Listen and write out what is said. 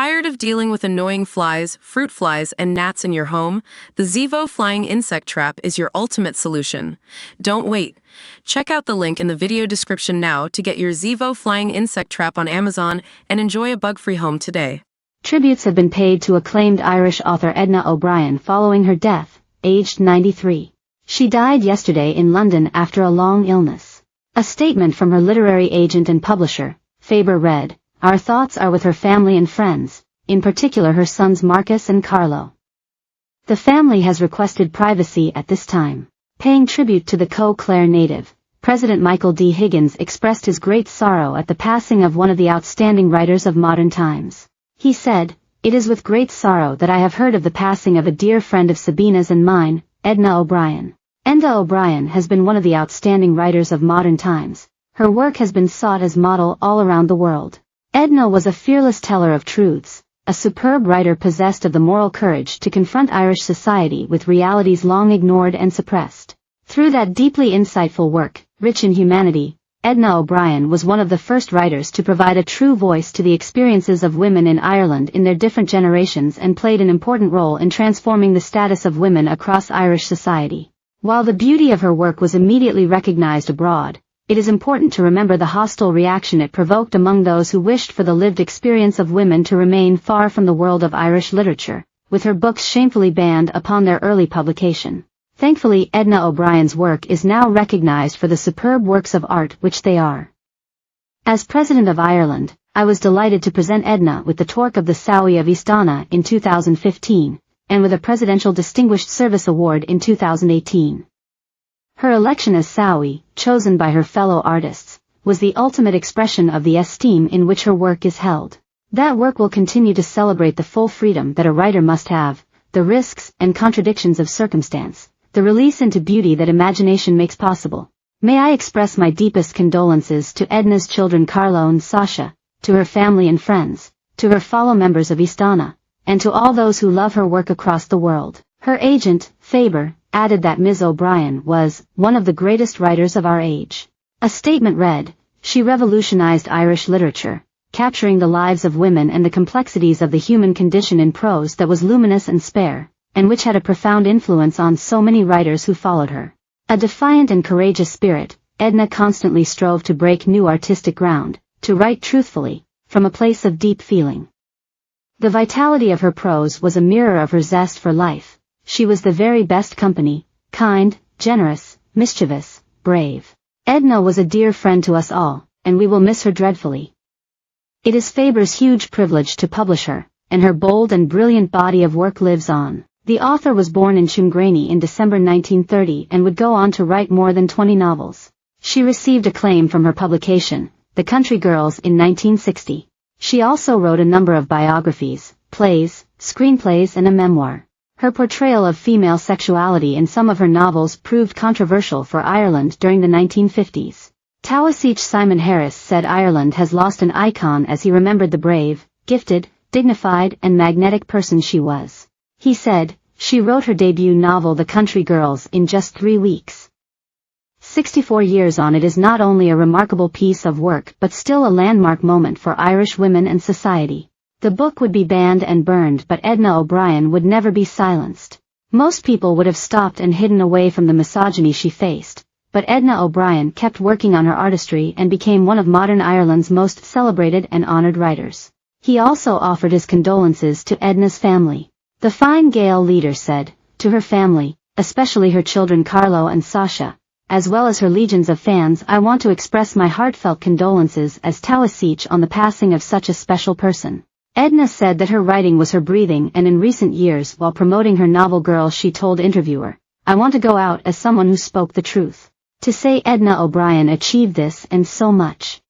Tired of dealing with annoying flies, fruit flies, and gnats in your home? The Zevo Flying Insect Trap is your ultimate solution. Don't wait. Check out the link in the video description now to get your Zevo Flying Insect Trap on Amazon and enjoy a bug-free home today. Tributes have been paid to acclaimed Irish author Edna O'Brien following her death, aged 93. She died yesterday in London after a long illness. A statement from her literary agent and publisher, Faber, read, "Our thoughts are with her family and friends, in particular her sons Marcus and Carlo. The family has requested privacy at this time." Paying tribute to the Eau Claire native, President Michael D. Higgins expressed his great sorrow at the passing of one of the outstanding writers of modern times. He said, "It is with great sorrow that I have heard of the passing of a dear friend of Sabina's and mine, Edna O'Brien. Edna O'Brien has been one of the outstanding writers of modern times. Her work has been sought as model all around the world. Edna was a fearless teller of truths, a superb writer possessed of the moral courage to confront Irish society with realities long ignored and suppressed. Through that deeply insightful work, rich in humanity, Edna O'Brien was one of the first writers to provide a true voice to the experiences of women in Ireland in their different generations and played an important role in transforming the status of women across Irish society. While the beauty of her work was immediately recognized abroad, it is important to remember the hostile reaction it provoked among those who wished for the lived experience of women to remain far from the world of Irish literature, with her books shamefully banned upon their early publication. Thankfully, Edna O'Brien's work is now recognized for the superb works of art which they are. As President of Ireland, I was delighted to present Edna with the Torque of the Sowie of Istana in 2015, and with a Presidential Distinguished Service Award in 2018. Her election as Sowie, chosen by her fellow artists, was the ultimate expression of the esteem in which her work is held. That work will continue to celebrate the full freedom that a writer must have, the risks and contradictions of circumstance, the release into beauty that imagination makes possible. May I express my deepest condolences to Edna's children Carlo and Sasha, to her family and friends, to her fellow members of Istana, and to all those who love her work across the world." Her agent, Faber, added that Ms. O'Brien was one of the greatest writers of our age. A statement read, "She revolutionized Irish literature, capturing the lives of women and the complexities of the human condition in prose that was luminous and spare, and which had a profound influence on so many writers who followed her." A defiant and courageous spirit, Edna constantly strove to break new artistic ground, to write truthfully, from a place of deep feeling. The vitality of her prose was a mirror of her zest for life. She was the very best company, kind, generous, mischievous, brave. Edna was a dear friend to us all, and we will miss her dreadfully. It is Faber's huge privilege to publish her, and her bold and brilliant body of work lives on. The author was born in Tuamgraney in December 1930 and would go on to write more than 20 novels. She received acclaim from her publication, The Country Girls, in 1960. She also wrote a number of biographies, plays, screenplays and a memoir. Her portrayal of female sexuality in some of her novels proved controversial for Ireland during the 1950s. Taoiseach Simon Harris said Ireland has lost an icon as he remembered the brave, gifted, dignified and magnetic person she was. He said, "She wrote her debut novel The Country Girls in just 3 weeks. 64 years on, it is not only a remarkable piece of work but still a landmark moment for Irish women and society." The book would be banned and burned, but Edna O'Brien would never be silenced. Most people would have stopped and hidden away from the misogyny she faced, but Edna O'Brien kept working on her artistry and became one of modern Ireland's most celebrated and honored writers. He also offered his condolences to Edna's family. The Fine Gael leader said, "To her family, especially her children Carlo and Sasha, as well as her legions of fans, I want to express my heartfelt condolences as Taoiseach on the passing of such a special person." Edna said that her writing was her breathing, and in recent years while promoting her novel Girls she told interviewer, "I want to go out as someone who spoke the truth." To say Edna O'Brien achieved this and so much